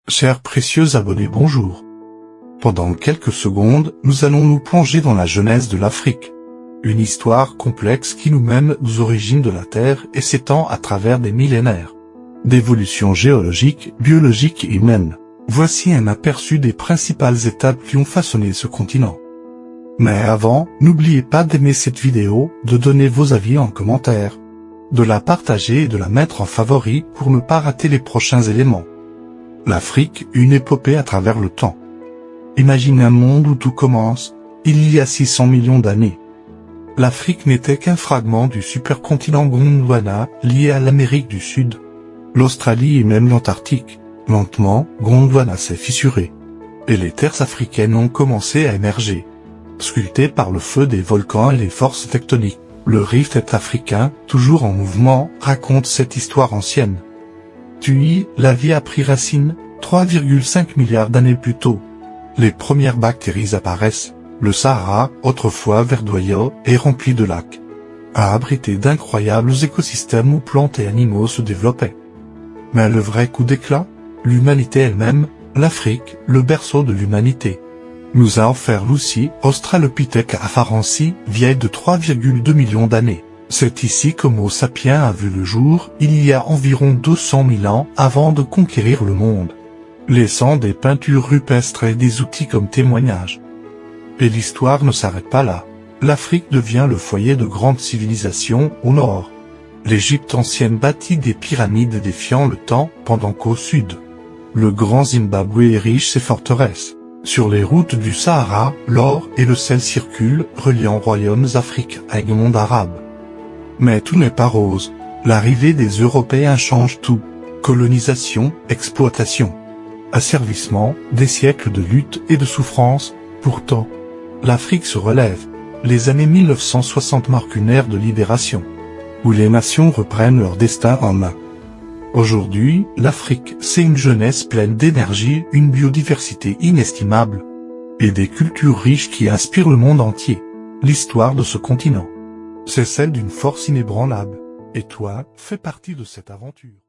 Chers précieux abonnés, bonjour. Pendant quelques secondes, nous allons nous plonger dans la genèse de l'Afrique. Une histoire complexe qui nous mène aux origines de la Terre et s'étend à travers des millénaires d'évolution géologique, biologique et humaine. Voici un aperçu des principales étapes qui ont façonné ce continent. Mais avant, n'oubliez pas d'aimer cette vidéo, de donner vos avis en commentaire, de la partager et de la mettre en favori pour ne pas rater les prochains éléments. L'Afrique, une épopée à travers le temps. Imaginez un monde où tout commence, il y a 600 millions d'années. L'Afrique n'était qu'un fragment du supercontinent Gondwana, lié à l'Amérique du Sud, l'Australie et même l'Antarctique. Lentement, Gondwana s'est fissuré. Et les terres africaines ont commencé à émerger. Sculptées par le feu des volcans et les forces tectoniques. Le rift africain, toujours en mouvement, raconte cette histoire ancienne. Puis, la vie a pris racine, 3,5 milliards d'années plus tôt. Les premières bactéries apparaissent. Le Sahara, autrefois verdoyant et rempli de lacs, a abrité d'incroyables écosystèmes où plantes et animaux se développaient. Mais le vrai coup d'éclat, l'humanité elle-même, l'Afrique, le berceau de l'humanité, nous a offert l'Oussi, Australopithèque afarensis, vieille de 3,2 millions d'années. C'est ici qu'Homo sapiens a vu le jour, il y a environ 200 000 ans avant de conquérir le monde, laissant des peintures rupestres et des outils comme témoignage. Et l'histoire ne s'arrête pas là. L'Afrique devient le foyer de grandes civilisations au nord. L'Égypte ancienne bâtit des pyramides défiant le temps, pendant qu'au sud, le grand Zimbabwe érige ses forteresses. Sur les routes du Sahara, l'or et le sel circulent, reliant royaumes africains et le monde arabe. Mais tout n'est pas rose. L'arrivée des Européens change tout. Colonisation, exploitation, asservissement, des siècles de lutte et de souffrance. Pourtant, l'Afrique se relève. Les années 1960 marquent une ère de libération, où les nations reprennent leur destin en main. Aujourd'hui, l'Afrique, c'est une jeunesse pleine d'énergie, une biodiversité inestimable, et des cultures riches qui inspirent le monde entier. L'histoire de ce continent, c'est celle d'une force inébranlable. Et toi, fais partie de cette aventure.